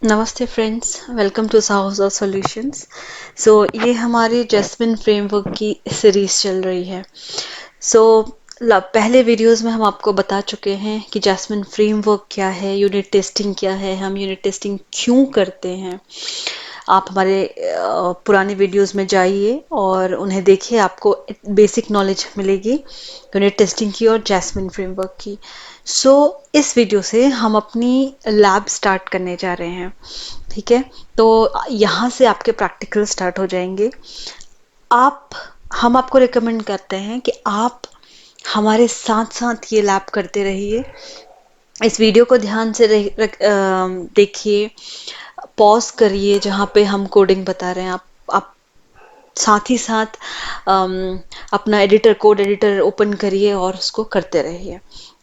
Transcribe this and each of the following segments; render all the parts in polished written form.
नमस्ते friends, welcome to साउस of solutions. ये हमारी जैस्मिन फ्रेमवर्क की सीरीज चल रही है। पहले वीडियोस में हम आपको बता चुके हैं कि जैस्मिन फ्रेमवर्क क्या है, यूनिट टेस्टिंग क्या है, हम यूनिट टेस्टिंग क्यों करते हैं। आप हमारे पुराने वीडियोस में जाइए और उन्हें देखिए, आपको बेसिक नॉलेज मिलेगी यूनिट टेस्टिंग की और जैस्मिन फ्रेमवर्क की। इस वीडियो से हम अपनी लैब स्टार्ट करने जा रहे हैं। ठीक है, तो यहाँ से आपके प्रैक्टिकल स्टार्ट हो जाएंगे। हम आपको रिकमेंड करते हैं कि आप हमारे साथ साथ ये लैब करते रहिए। इस वीडियो को ध्यान से देखिए, पॉज करिए जहाँ पे हम कोडिंग बता रहे हैं। आप साथ ही साथ अपना कोड एडिटर ओपन करिए और उसको करते रहिए।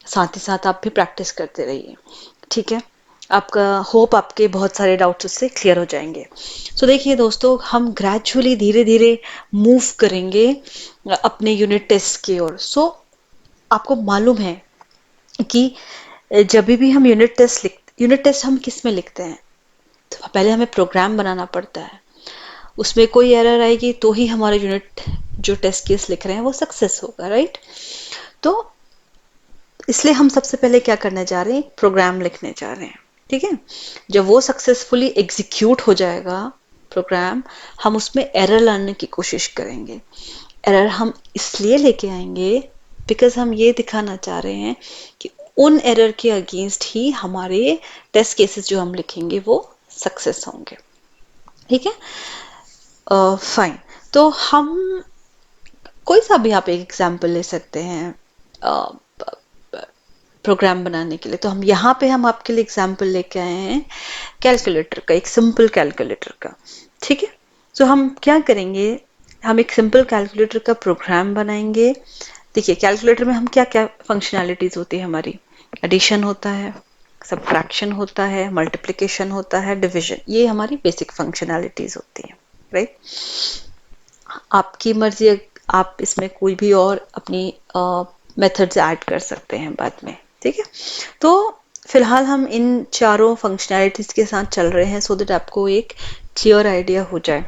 साथ ही साथ आप भी प्रैक्टिस करते रहिए। ठीक है, आपके बहुत सारे डाउट्स उससे क्लियर हो जाएंगे। देखिए दोस्तों, हम ग्रेजुअली धीरे धीरे मूव करेंगे अपने यूनिट टेस्ट की ओर। आपको मालूम है कि जब भी हम यूनिट टेस्ट हम किस में लिखते हैं, तो पहले हमें प्रोग्राम बनाना पड़ता है। उसमें कोई एरर आएगी तो ही हमारा यूनिट जो टेस्ट केस लिख रहे हैं वो सक्सेस होगा, राइट। तो इसलिए हम सबसे पहले क्या करने जा रहे हैं, प्रोग्राम लिखने जा रहे हैं। ठीक है, जब वो सक्सेसफुली एग्जीक्यूट हो जाएगा प्रोग्राम, हम उसमें एरर लाने की कोशिश करेंगे। एरर हम इसलिए लेके आएंगे बिकॉज हम ये दिखाना चाह रहे हैं कि उन एरर के अगेंस्ट ही हमारे टेस्ट केसेस जो हम लिखेंगे वो सक्सेस होंगे। ठीक है, फाइन। तो हम कोई सा भी आप एक एग्जाम्पल ले सकते हैं प्रोग्राम बनाने के लिए। तो हम आपके लिए एग्जाम्पल लेके आए हैं कैलकुलेटर का, एक सिंपल कैलकुलेटर का। ठीक है, हम क्या करेंगे, हम एक सिंपल कैलकुलेटर का प्रोग्राम बनाएंगे। देखिए, कैलकुलेटर में हम क्या क्या फंक्शनैलिटीज होती है हमारी, एडिशन होता है, सब्ट्रैक्शन होता है, मल्टीप्लिकेशन होता है, डिवीजन, ये हमारी बेसिक फंक्शनैलिटीज होती है, राइट। आपकी मर्जी, आप इसमें कोई भी और अपनी मेथड्स ऐड कर सकते हैं बाद में। ठीक है, तो फिलहाल हम इन चारों फंक्शनैलिटीज के साथ चल रहे हैं, सो दैट आपको एक क्लियर आइडिया हो जाए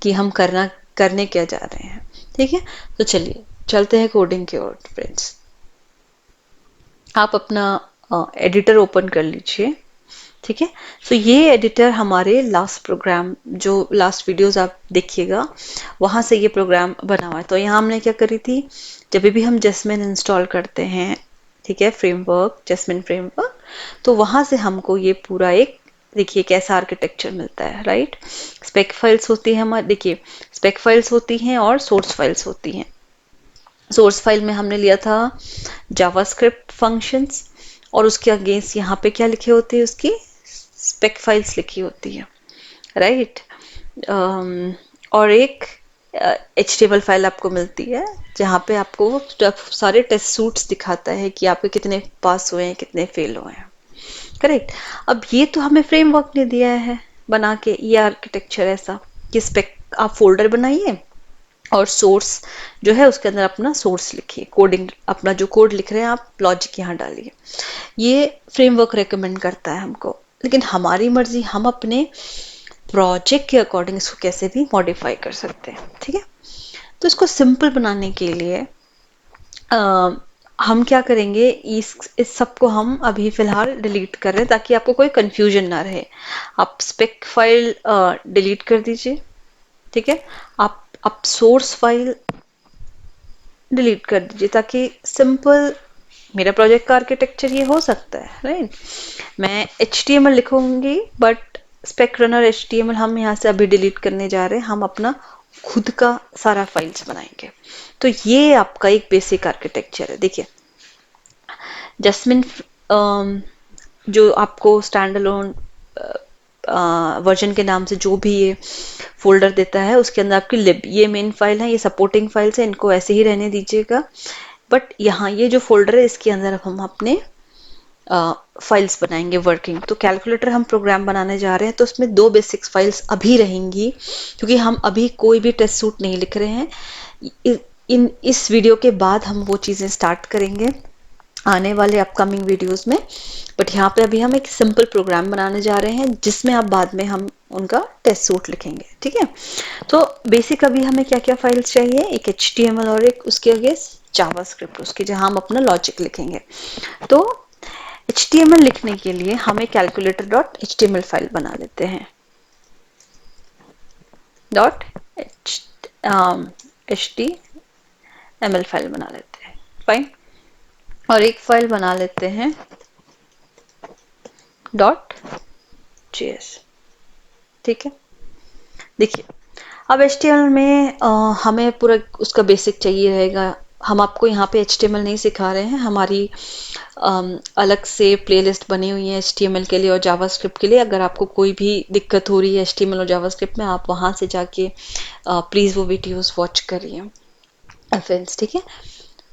कि हम करने क्या जा रहे हैं। ठीक है, तो चलिए चलते हैं कोडिंग की ओर फ्रेंड्स। आप अपना एडिटर ओपन कर लीजिए। ठीक है, ये एडिटर हमारे लास्ट प्रोग्राम, जो लास्ट वीडियोस आप देखिएगा वहां से ये प्रोग्राम बना हुआ है। तो यहाँ हमने क्या करी थी, जब भी हम जैस्मिन इंस्टॉल करते हैं, ठीक है, जैस्मिन फ्रेमवर्क, तो वहां से हमको ये पूरा एक, देखिए कैसा आर्किटेक्चर मिलता है, राइट। स्पेक फाइल्स होती है हमारी, देखिए स्पेक फाइल्स होती हैं और सोर्स फाइल्स होती हैं। सोर्स फाइल में हमने लिया था जावास्क्रिप्ट फंक्शंस, और उसके अगेंस्ट यहाँ पे क्या लिखे होते हैं, उसकी स्पेक फाइल्स लिखी होती है, राइट। और एक HTML फाइल आपको मिलती है जहाँ पे आपको सारे टेस्ट सूट्स दिखाता है कि आपके कितने पास हुए हैं, कितने फेल हुए हैं, करेक्ट। अब ये तो हमें फ्रेमवर्क ने दिया है बना के, ये आर्किटेक्चर ऐसा कि स्पेक आप फोल्डर बनाइए और सोर्स जो है उसके अंदर अपना सोर्स लिखिए, कोडिंग अपना जो कोड लिख रहे हैं आप लॉजिक यहाँ डालिए। ये फ्रेमवर्क रेकमेंड करता है हमको, लेकिन हमारी मर्जी, हम अपने प्रोजेक्ट के अकॉर्डिंग इसको कैसे भी मॉडिफाई कर सकते हैं। ठीक है, तो इसको सिंपल बनाने के लिए हम क्या करेंगे, इस सब को हम अभी फिलहाल डिलीट कर रहे हैं ताकि आपको कोई कंफ्यूजन ना रहे। आप स्पेक फाइल डिलीट कर दीजिए। ठीक है, आप सोर्स फाइल डिलीट कर दीजिए ताकि सिंपल मेरा प्रोजेक्ट का आर्किटेक्चर ये हो सकता है, राइट। मैं HTML लिखूंगी बट स्पेक रनर HTML हम यहाँ से अभी डिलीट करने जा रहे हैं। हम अपना खुद का सारा फाइल्स बनाएंगे। तो ये आपका एक बेसिक आर्किटेक्चर है। देखिए, जैस्मिन जो आपको स्टैंड अलोन वर्जन के नाम से जो भी ये फोल्डर देता है, उसके अंदर आपकी लिब, ये मेन फाइल है, ये सपोर्टिंग फाइल्स है, इनको ऐसे ही रहने दीजिएगा। बट यहाँ ये जो फोल्डर है इसके अंदर हम अपने फाइल्स बनाएंगे वर्किंग। तो कैलकुलेटर हम प्रोग्राम बनाने जा रहे हैं, तो उसमें 2 बेसिक फाइल्स अभी रहेंगी, क्योंकि हम अभी कोई भी टेस्ट सूट नहीं लिख रहे हैं। इस वीडियो के बाद हम वो चीज़ें स्टार्ट करेंगे। आने वाले अपकमिंग वीडियोस में। बट यहाँ पे अभी हम एक सिंपल प्रोग्राम बनाने जा रहे हैं जिसमें अब बाद में हम उनका टेस्ट सूट लिखेंगे, ठीक है। तो बेसिक अभी हमें क्या क्या फाइल्स चाहिए, एक HTML और एक उसके आगे जावास्क्रिप्ट, उसके जहाँ हम अपना लॉजिक लिखेंगे। तो HTML लिखने के लिए हमें कैलकुलेटर डॉट HTML फाइल बना लेते हैं, डॉट HTML फाइल बना लेते हैं, फाइन। और एक फाइल बना लेते हैं डॉट JS, ठीक है। देखिए अब HTML में हमें पूरा उसका बेसिक चाहिए रहेगा। हम आपको यहाँ पे HTML नहीं सिखा रहे हैं, हमारी अलग से प्लेलिस्ट बनी हुई है HTML के लिए और जावास्क्रिप्ट के लिए। अगर आपको कोई भी दिक्कत हो रही है HTML और जावास्क्रिप्ट में, आप वहाँ से जाके प्लीज़ वो वीडियोस वॉच करिए फ्रेंड्स, ठीक है,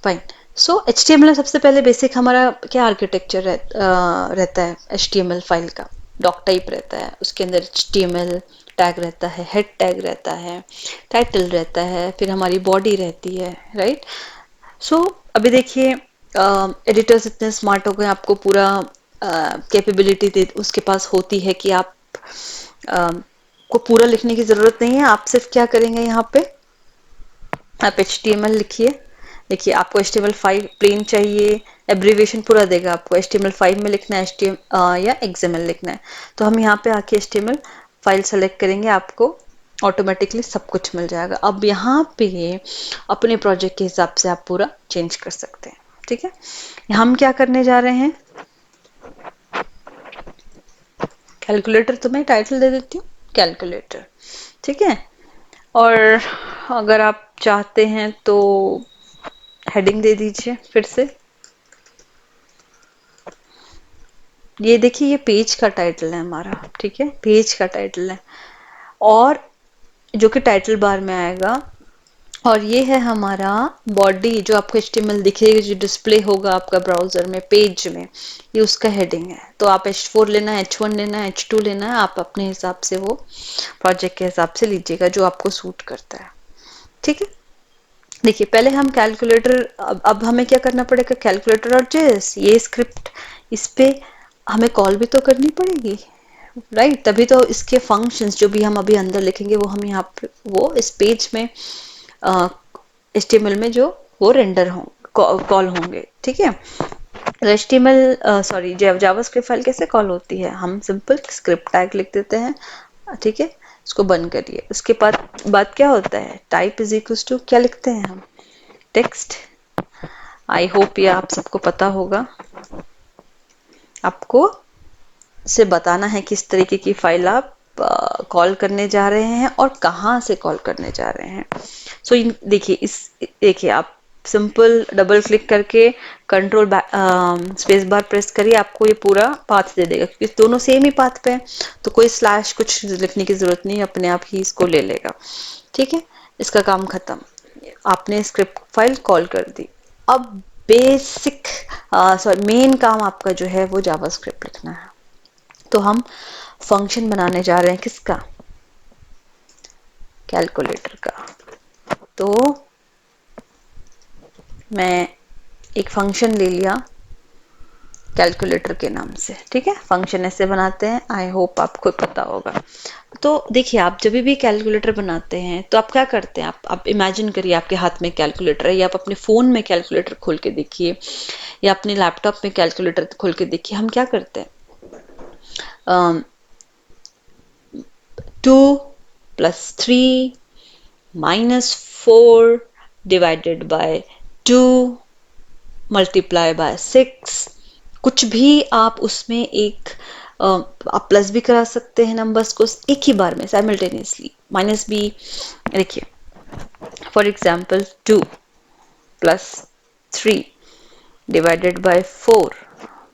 फाइन। सो HTML में सबसे पहले बेसिक हमारा क्या आर्किटेक्चर रहता है HTML फाइल का, डॉक टाइप रहता है, उसके अंदर HTML टैग रहता है, हेड टैग रहता है, टाइटल रहता है, फिर हमारी बॉडी रहती है, राइट। सो अभी देखिए एडिटर्स इतने स्मार्ट हो गए, आपको पूरा कैपेबिलिटी दे उसके पास होती है कि आप को पूरा लिखने की ज़रूरत नहीं है। आप सिर्फ क्या करेंगे, यहाँ पे आप HTML लिखिए। देखिए आपको HTML5 प्लेन चाहिए, एब्रीविएशन पूरा देगा आपको, HTML5 में लिखना है या XML लिखना है, तो हम यहाँ पे आके HTML फाइल सेलेक्ट करेंगे, आपको ऑटोमेटिकली सब कुछ मिल जाएगा। अब यहाँ पे अपने प्रोजेक्ट के हिसाब से आप पूरा चेंज कर सकते हैं, ठीक है। हम क्या करने जा रहे हैं, कैलकुलेटर, तो मैं टाइटल दे देती हूँ कैलकुलेटर, ठीक है। और अगर आप चाहते हैं तो हेडिंग दे दीजिए फिर से। ये देखिए ये पेज का टाइटल है हमारा, ठीक है, पेज का टाइटल है, और जो कि टाइटल बार में आएगा। और ये है हमारा बॉडी, जो आपको HTML दिखेगी, जो डिस्प्ले होगा आपका ब्राउजर में पेज में, ये उसका हेडिंग है। तो आप H4 लेना है, H1 लेना है, H2 लेना है, आप अपने हिसाब से वो प्रोजेक्ट के हिसाब से लीजिएगा जो आपको सूट करता है, ठीक है। देखिए पहले हम कैलकुलेटर, अब हमें क्या करना पड़ेगा, कैलकुलेटर और JS ये स्क्रिप्ट, इस पे हमें कॉल भी तो करनी पड़ेगी, राइट। तभी तो इसके फंक्शंस जो भी हम अभी अंदर लिखेंगे वो हम यहाँ पे वो इस पेज में HTML में जो वो रेंडर हों कॉल होंगे, ठीक है। HTML सॉरी जावास्क्रिप्ट फाइल कैसे कॉल होती है, हम सिंपल स्क्रिप्ट टैग लिख देते हैं, ठीक है। इसको बंद करिए। उसके बाद क्या होता है, टाइप इज इक्वल टू क्या लिखते हैं हम, टेक्स्ट। आई होप ये आप सबको पता होगा, आपको से बताना है किस तरीके की फाइल आप कॉल करने जा रहे हैं और कहाँ से कॉल करने जा रहे हैं। सो देखिए देखिए आप सिंपल डबल क्लिक करके कंट्रोल स्पेस बार प्रेस करिए, आपको ये पूरा पाथ दे देगा, क्योंकि दोनों सेम ही पाथ पे है, तो कोई स्लैश कुछ लिखने की जरूरत नहीं, अपने आप ही इसको ले लेगा, ठीक है। इसका काम खत्म, आपने स्क्रिप्ट फाइल कॉल कर दी। अब बेसिक सॉरी मेन काम आपका जो है वो जावास्क्रिप्ट लिखना है। तो हम फंक्शन बनाने जा रहे हैं किसका, कैलकुलेटर का। तो मैं एक फंक्शन ले लिया कैलकुलेटर के नाम से, ठीक है। फंक्शन ऐसे बनाते हैं, आई होप आपको पता होगा। तो देखिए आप जब भी कैलकुलेटर बनाते हैं तो आप क्या करते हैं, आप इमेजिन करिए आपके हाथ में कैलकुलेटर है, या आप अपने फ़ोन में कैलकुलेटर खोल के देखिए, या अपने लैपटॉप में कैलकुलेटर खोल के देखिए। हम क्या करते हैं, 2 + 3 -4 डिवाइडेड बाय 2 मल्टीप्लाई बाय 6, कुछ भी आप उसमें एक आप प्लस भी करा सकते हैं नंबर्स को एक ही बार में साइमल्टेनियसली, माइनस भी। देखिए for example 2 + 3 divided by 4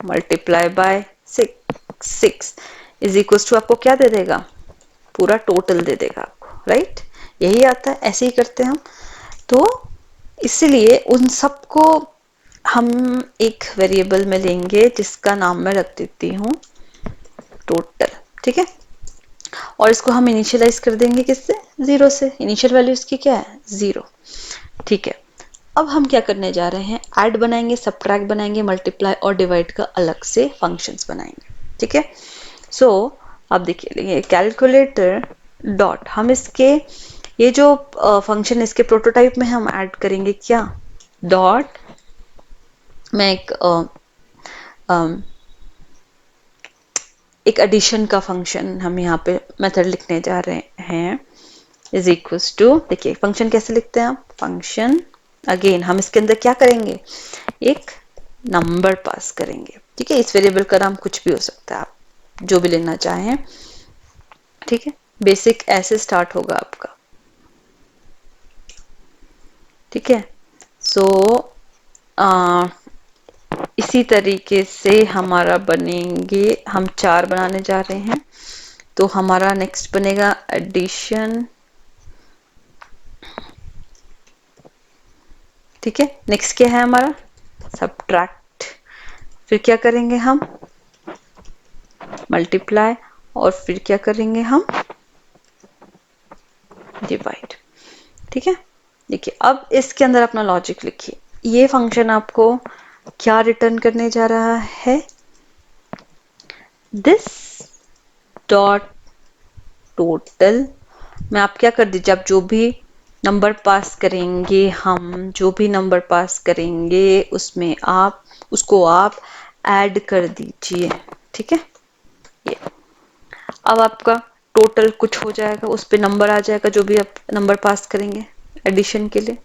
multiply by 6 is equal to आपको क्या दे देगा, पूरा टोटल दे देगा आपको, राइट। यही आता है, ऐसे ही करते हैं हम। तो इसलिए उन सबको हम एक वेरिएबल में लेंगे जिसका नाम मैं रख देती हूँ टोटल, ठीक है। और इसको हम इनिशियलाइज कर देंगे किससे, 0 से। इनिशियल वैल्यू इसकी क्या है, 0, ठीक है। अब हम क्या करने जा रहे हैं, ऐड बनाएंगे, सब्ट्रैक्ट बनाएंगे, मल्टीप्लाई और डिवाइड का अलग से फंक्शंस बनाएंगे, ठीक है। सो अब देखिए कैलकुलेटर डॉट, हम इसके ये जो फंक्शन इसके प्रोटोटाइप में हम ऐड करेंगे क्या, डॉट, मैं एक एडिशन का फंक्शन हम यहाँ पे मेथड लिखने जा रहे हैं, इज इक्वल्स टू, देखिए फंक्शन कैसे लिखते हैं आप, फंक्शन अगेन हम इसके अंदर क्या करेंगे, एक नंबर पास करेंगे, ठीक है। इस वेरिएबल का नाम कुछ भी हो सकता है, आप जो भी लेना चाहें, ठीक है। बेसिक ऐसे स्टार्ट होगा आपका, ठीक है। सो इसी तरीके से हमारा बनेंगे, हम 4 बनाने जा रहे हैं, तो हमारा नेक्स्ट बनेगा एडिशन, ठीक है। नेक्स्ट क्या है हमारा, सब्ट्रैक्ट, फिर क्या करेंगे हम, मल्टीप्लाई, और फिर क्या करेंगे हम, डिवाइड, ठीक है। देखिए अब इसके अंदर अपना लॉजिक लिखिए, ये फंक्शन आपको क्या रिटर्न करने जा रहा है, दिस डॉट टोटल में आप क्या कर दीजिए, आप जो भी नंबर पास करेंगे, हम जो भी नंबर पास करेंगे उसमें आप उसको आप ऐड कर दीजिए, ठीक है। ये अब आपका टोटल कुछ हो जाएगा, उस पे नंबर आ जाएगा जो भी आप नंबर पास करेंगे एडिशन के लिए,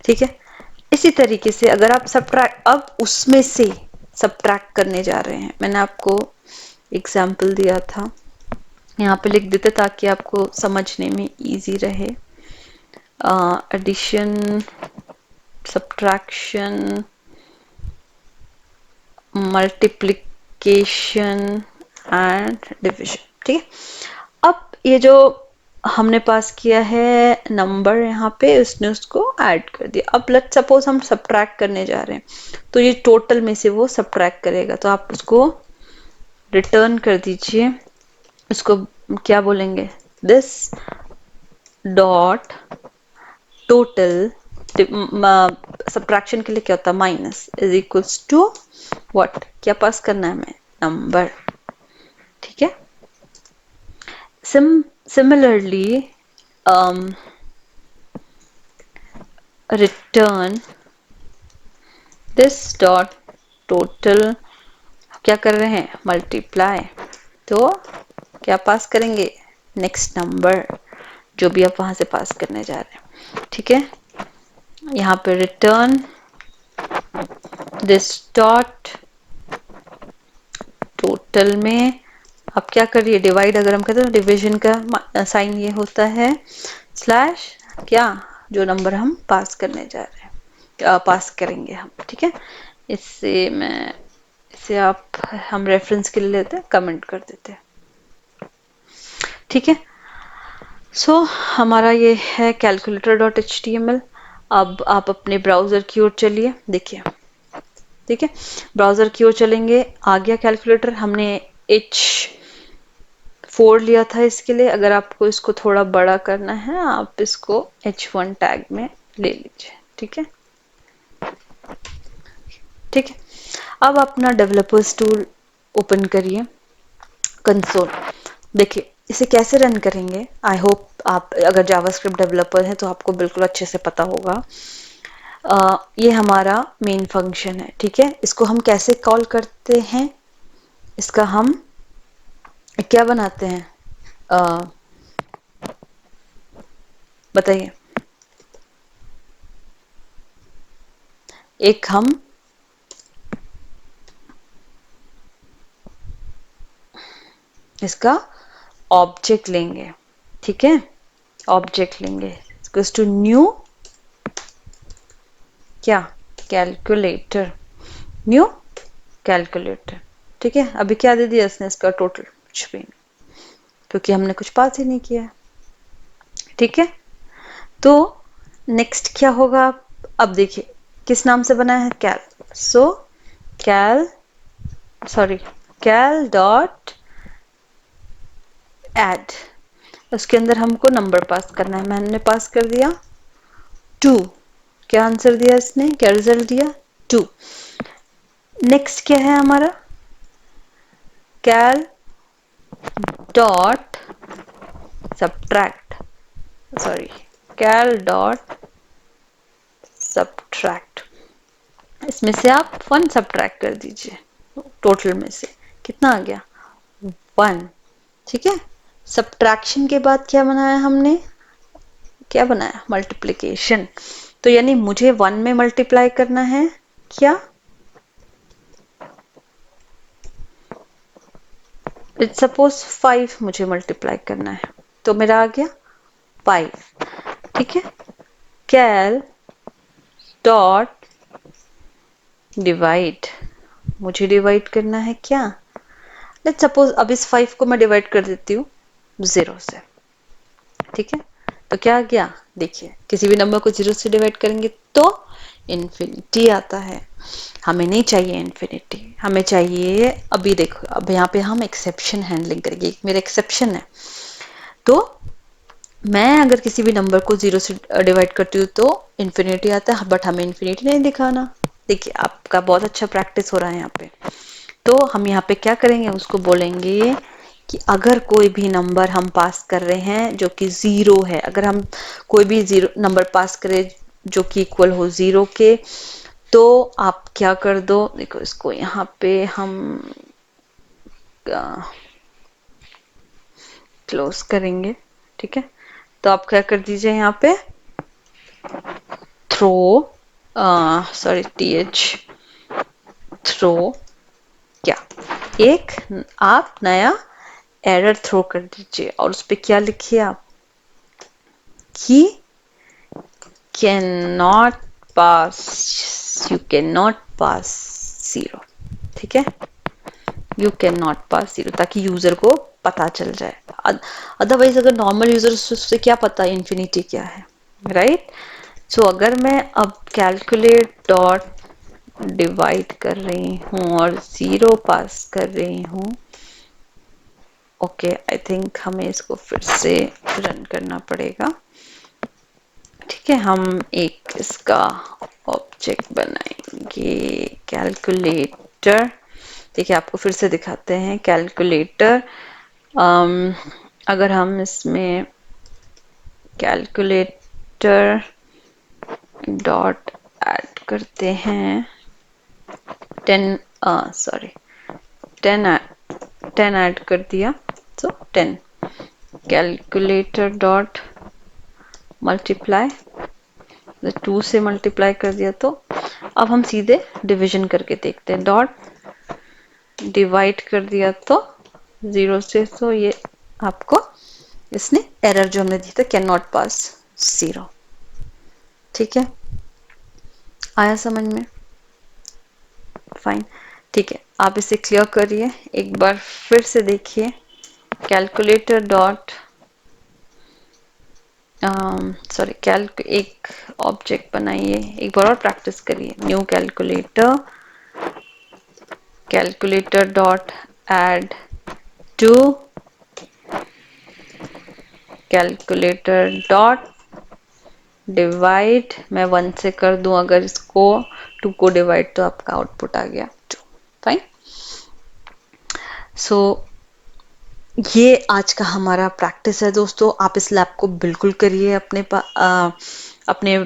ठीक है। इसी तरीके से अगर आप सब्ट्रैक्ट, अब उसमें से सब्ट्रैक्ट करने जा रहे हैं, मैंने आपको एग्जाम्पल दिया था, यहाँ पे लिख देते ताकि आपको समझने में इजी रहे, addition, subtraction, multiplication and division, ठीक है। अब ये जो हमने पास किया है नंबर, यहाँ पे उसने उसको ऐड कर दिया। अब लेट्स सपोज हम सब्ट्रैक्ट करने जा रहे हैं, तो ये टोटल में से वो सब्ट्रैक्ट करेगा, तो आप उसको रिटर्न कर दीजिए, उसको क्या बोलेंगे, दिस डॉट टोटल, सब्ट्रैक्शन के लिए क्या होता है, minus, is equals to what, क्या पास करना है हमें, नंबर, ठीक है। Similarly return this dot total, क्या कर रहे हैं, मल्टीप्लाई, तो क्या पास करेंगे, नेक्स्ट नंबर, जो भी आप वहां से पास करने जा रहे हैं, ठीक है। यहाँ पे रिटर्न दिस डॉट टोटल में अब क्या करिए, डिवाइड, अगर हम कहते हैं डिवीजन का साइन ये होता है स्लैश, क्या, जो नंबर हम पास करने जा रहे हैं, पास करेंगे हम, ठीक है। इससे मैं इसे आप हम रेफरेंस के लिए लेते हैं, कमेंट कर देते हैं, ठीक है। सो हमारा ये है calculator.html। अब आप अपने ब्राउजर की ओर चलिए, देखिए, ठीक है, ब्राउजर की ओर चलेंगे, आ गया कैलकुलेटर, हमने H4 लिया था इसके लिए, अगर आपको इसको थोड़ा बड़ा करना है आप इसको H1 टैग में ले लीजिए, ठीक है, ठीक है। अब अपना डेवलपर्स टूल ओपन करिए, कंसोल, देखिए इसे कैसे रन करेंगे, आई होप आप अगर जावास्क्रिप्ट डेवलपर हैं तो आपको बिल्कुल अच्छे से पता होगा। ये हमारा मेन फंक्शन है, ठीक है। इसको हम कैसे कॉल करते हैं, इसका हम क्या बनाते हैं, बताइए, एक हम इसका ऑब्जेक्ट लेंगे, ठीक है, ऑब्जेक्ट लेंगे, इक्वल्स टू न्यू, क्या, कैलकुलेटर, न्यू कैलकुलेटर, ठीक है। अभी क्या दे दिया इसने, इसका टोटल कुछ भी नहीं, क्योंकि हमने कुछ पास ही नहीं किया है, ठीक है। तो नेक्स्ट क्या होगा, अब देखिए किस नाम से बना है, कैल, सो कैल डॉट ऐड, उसके अंदर हमको नंबर पास करना है, मैंने पास कर दिया 2, क्या आंसर दिया इसने, क्या रिजल्ट दिया, 2। नेक्स्ट क्या है हमारा, कैल डॉट सब्ट्रैक्ट, सॉरी कैल डॉट सब्ट्रैक्ट, इसमें से आप 1 सब्ट्रैक्ट कर दीजिए, टोटल में से कितना आ गया, 1। ठीक है, सब्ट्रैक्शन के बाद क्या बनाया हमने, क्या बनाया, मल्टीप्लिकेशन। तो यानी मुझे 1 में मल्टीप्लाई करना है, क्या, इट्स सपोज 5 मुझे मल्टीप्लाई करना है, तो मेरा आ गया 5। ठीक है, कैल डॉट डिवाइड, मुझे डिवाइड करना है क्या, लेट्स सपोज अब इस 5 को मैं डिवाइड कर देती हूँ 0 से। ठीक है, तो क्या आ गया, देखिए किसी भी नंबर को 0 से डिवाइड करेंगे तो इन्फिनिटी आता है, हमें नहीं चाहिए इन्फिनिटी, हमें चाहिए, अभी देखो अब यहाँ पे हम एक्सेप्शन हैंडलिंग करेंगे, एक मेरा एक्सेप्शन है, तो मैं अगर किसी भी नंबर को 0 से डिवाइड करती हूँ तो इन्फिनिटी आता है, बट हमें इन्फिनिटी नहीं दिखाना। देखिए आपका बहुत अच्छा प्रैक्टिस हो रहा है यहाँ पे। तो हम यहाँ पे क्या करेंगे, उसको बोलेंगे कि अगर कोई भी नंबर हम पास कर रहे हैं जो कि 0 है, अगर हम कोई भी 0 नंबर पास करें जो कि इक्वल हो 0 के, तो आप क्या कर दो, देखो इसको यहाँ पे हम क्लोज करेंगे। ठीक है, तो आप क्या कर दीजिए यहाँ पे, थ्रो, सॉरी th, थ्रो क्या, एक आप नया एरर थ्रो कर दीजिए और उस पर क्या लिखिए आप, कि can not pass, you can not pass 0। ठीक है, यू कैन नॉट पास 0, ताकि यूजर को पता चल जाए, अदरवाइज अगर नॉर्मल यूजर उससे क्या पता इन्फिनिटी क्या है, राइट। सो अगर मैं अब कैलकुलेट डॉट डिवाइड कर रही हूँ और 0 पास कर रही हूँ, ओके आई थिंक हमें इसको फिर से रन करना पड़ेगा। ठीक है, हम एक इसका ऑब्जेक्ट बनाएंगे, कैलकुलेटर। देखिए आपको फिर से दिखाते हैं कैलकुलेटर, अगर हम इसमें कैलकुलेटर डॉट ऐड करते हैं 10, सॉरी 10 ऐड कर दिया, तो 10 कैलकुलेटर डॉट मल्टीप्लाई, 2 से मल्टीप्लाई कर दिया, तो अब हम सीधे डिवीजन करके देखते हैं, डॉट डिवाइड कर दिया तो 0 से, तो ये आपको इसने एरर जो हमने दी था कैन नॉट पास 0। ठीक है, आया समझ में, फाइन। ठीक है, आप इसे क्लियर करिए, एक बार फिर से देखिए, कैलकुलेटर डॉट सॉरी एक ऑब्जेक्ट बनाइए, एक बार और प्रैक्टिस करिए, new calculator, calculator dot add to calculator dot divide, मैं 1 से कर दूं अगर इसको 2 को डिवाइड, तो आपका आउटपुट आ गया 2। फाइन। सो ये आज का हमारा प्रैक्टिस है दोस्तों, आप इस लैब को बिल्कुल करिए, अपने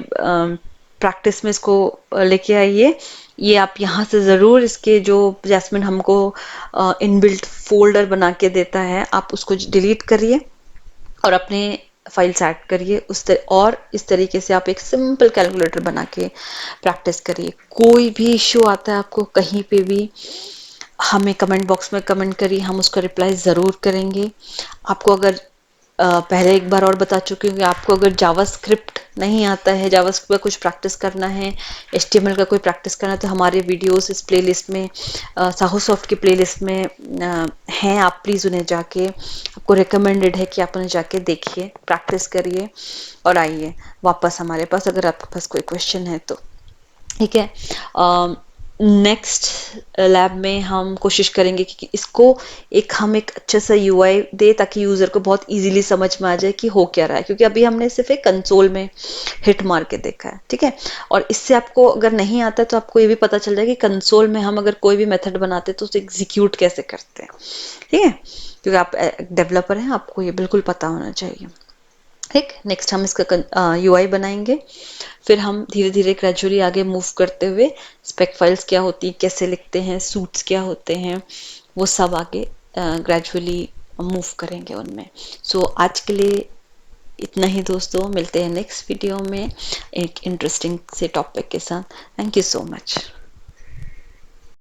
प्रैक्टिस में इसको लेके आइए। ये आप यहाँ से ज़रूर इसके जो जैस्मिन हमको इनबिल्ट फोल्डर बना के देता है, आप उसको डिलीट करिए और अपने फाइल्स ऐड करिए और इस तरीके से आप एक सिंपल कैलकुलेटर बना के प्रैक्टिस करिए। कोई भी इश्यू आता है आपको कहीं पे भी, हमें कमेंट बॉक्स में कमेंट करिए, हम उसका रिप्लाई ज़रूर करेंगे। आपको अगर पहले एक बार और बता चुकी हूँ कि आपको अगर जावास्क्रिप्ट नहीं आता है, जावास्क्रिप्ट का कुछ प्रैक्टिस करना है, एचटीएमएल का कोई प्रैक्टिस करना है, तो हमारे वीडियोस इस प्लेलिस्ट में साहू सॉफ्ट की प्लेलिस्ट में हैं, आप प्लीज़ उन्हें जाके, आपको रिकमेंडेड है कि आप उन्हें जाके देखिए, प्रैक्टिस करिए और आइए वापस हमारे पास अगर आपके पास कोई क्वेश्चन है तो। ठीक है, नेक्स्ट लैब में हम कोशिश करेंगे कि इसको हम एक अच्छा सा यूआई दे ताकि यूज़र को बहुत इजीली समझ में आ जाए कि हो क्या रहा है, क्योंकि अभी हमने सिर्फ एक कंसोल में हिट मार के देखा है, ठीक है। और इससे आपको अगर नहीं आता तो आपको ये भी पता चल जाए कि कंसोल में हम अगर कोई भी मेथड बनाते तो उसे एग्जीक्यूट कैसे करते हैं, ठीक है, क्योंकि आप डेवलपर हैं, आपको ये बिल्कुल पता होना चाहिए। ठीक, नेक्स्ट हम इसका यूआई बनाएंगे, फिर हम धीरे धीरे ग्रेजुअली आगे मूव करते हुए स्पेक फाइल्स क्या होती हैं, कैसे लिखते हैं, सूट्स क्या होते हैं, वो सब आगे ग्रेजुअली मूव करेंगे उनमें। सो आज के लिए इतना ही दोस्तों, मिलते हैं नेक्स्ट वीडियो में एक इंटरेस्टिंग से टॉपिक के साथ। Thank you so much.